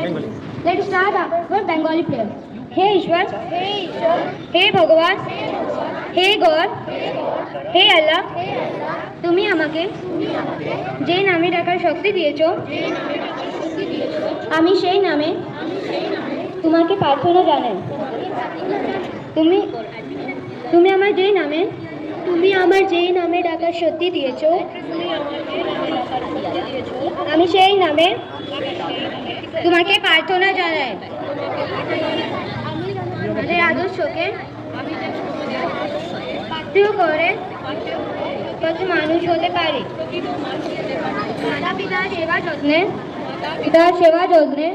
Let's start our Bengali prayer. Hey Ishwar, hey Bhagavan, hey God, hey Allah, তুমি আমাকে যে নামে ডাকার শক্তি দিয়েছো, আমি সেই নামে তোমাকে প্রার্থনা জানাই। তুমি আমার যেই নামে ডাকার শক্তি দিয়েছো, আমি সেই নামে তোমাকে প্রার্থনা জানাই। আমাদের আদর্শকে পাথেয় করে কত মানুষ হতে পারে। পিতার সেবা যত্নে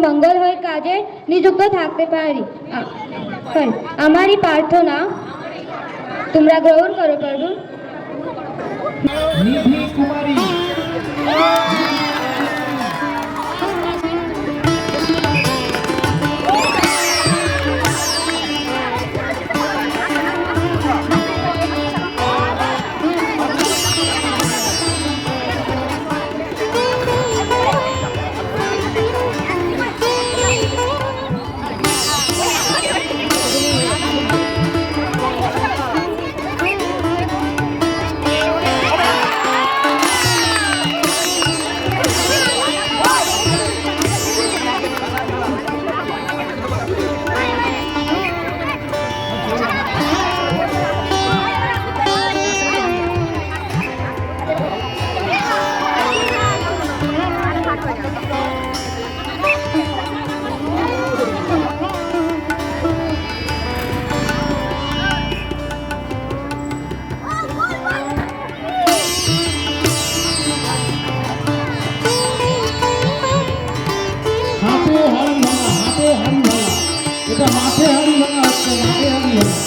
মঙ্গল হয় কাজে নিযুক্ত থাকতে পারি। আমারই প্রার্থনা তোমরা গ্রহণ করো প্রভু। নিধি কুমারী মাঠে হাড়ি ভাঙা হচ্ছে, মাঠে হাড়ি ভাঙা।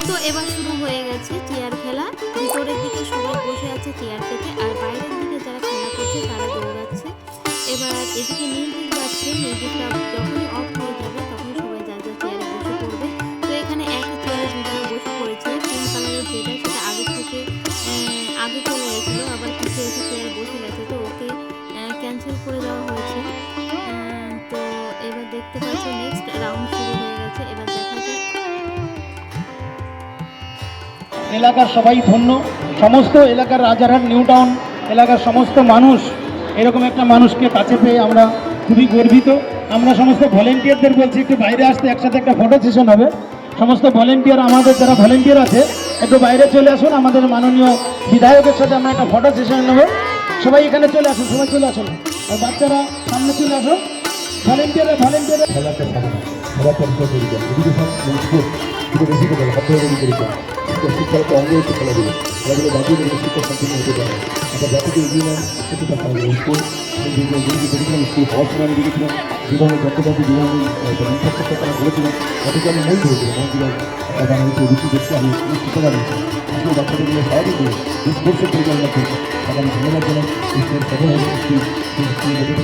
তো এবার শুরু হয়ে গেছে চেয়ার খেলা। ভিতরের দিকে সবাই বসে আছে চেয়ার পেতে, আর বাইরের দিকে যারা খেলা করছে তারা দৌড়াচ্ছে। এবার এদিকে মিউজিক বাজছে, মিউজিকটা যখনই অফ হয়ে যাবে তখন সবাই যার যার চেয়ারে বসে পড়বে। তো এখানে একটা চেয়ারে দুজনে বসে পড়েছে, পিঙ্ক কালারের যেটা সেটা আগে থেকে আগে চলে গেছিলো, আবার পিছিয়ে এসে চেয়ারে বসে গেছে, তো ওকে ক্যান্সেল করে দেওয়া হয়েছে। তো এবার দেখতে পাচ্ছ নেক্সট রাউন্ড শুরু হয়ে গেছে। এবার দেখা যাক। এলাকার সবাই ধন্য, সমস্ত এলাকার রাজারহাট নিউ টাউন এলাকার সমস্ত মানুষ এরকম একটা মানুষকে কাছে পেয়ে আমরা খুবই গর্বিত। আমরা সমস্ত ভলেন্টিয়ারদের বলছি একটু বাইরে আসতে, একসাথে একটা ফটো সেশন হবে। সমস্ত ভলেন্টিয়ার, আমাদের যারা ভলেন্টিয়ার আছে একটু বাইরে চলে আসুন, আমাদের মাননীয় বিধায়কের সাথে আমরা একটা ফটো সেশন নেব। সবাই এখানে চলে আসুন, সবাই চলে আসুন, আর বাচ্চারা সামনে চলে আসুন। ভলেন্টিয়াররা খেলাতে শিক্ষাগত অঙ্গ হচ্ছে খেলাধুলো। খেলাধুলো বাজিয়ে দিলে শিক্ষা সম্পূর্ণ হতে পারে। আমরা জাতিকে এগিয়ে নেন সেটি তার খেলাধুলো স্কুল দেখেছিলাম, স্কুল পড়াশোনা আমি দেখেছিলাম, যেভাবে যন্ত্রপাতি যেভাবে ইনফ্রাস্ট্রাকচার তারা করেছিলেন তাদেরকে আমি মন ধরেছিলাম। মন দিলাম তারা হচ্ছে রুচি দেখতে আমি শিক্ষা জানিয়েছি। আসলে বাচ্চাদেরগুলো স্বাভাবিক হয়ে যে স্পোর্টসের পরিচালনা করছে তাকে আমি ধন্যবাদ জানাই। স্কুলের সফল হবে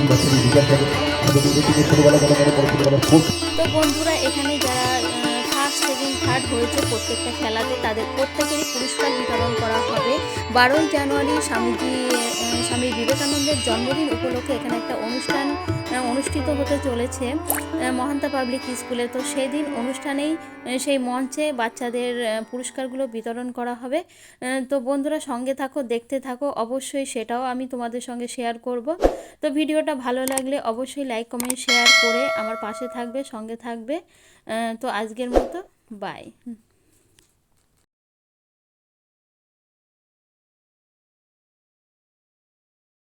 বাচ্চাদের বিকাশ হবে, তাদের ছোটোবেলা কথা বলে পরে ছোটোবেলা স্পোর্টস। তো বন্ধুরা, এখানে যারা ফার্স্ট সেকেন্ড থার্ড হয়েছে প্রত্যেকটা খেলাতে তাদের প্রত্যেকেরই পুরস্কার বিতরণ করা হবে। 12ই জানুয়ারি স্বামী বিবেকানন্দের জন্মদিন উপলক্ষে এখানে একটা অনুষ্ঠান অনুষ্ঠিত হতে চলেছে মহান্তা পাবলিক স্কুলে। তো সেই দিন অনুষ্ঠানেই সেই মঞ্চে বাচ্চাদের পুরস্কারগুলো বিতরণ করা হবে। তো বন্ধুরা সঙ্গে থাকো, দেখতে থাকো, অবশ্যই সেটাও আমি তোমাদের সঙ্গে শেয়ার করব। তো ভিডিওটা ভালো লাগলে অবশ্যই লাইক কমেন্ট শেয়ার করে আমার পাশে থাকবে, সঙ্গে থাকবে। তো আজকের মতো বাই।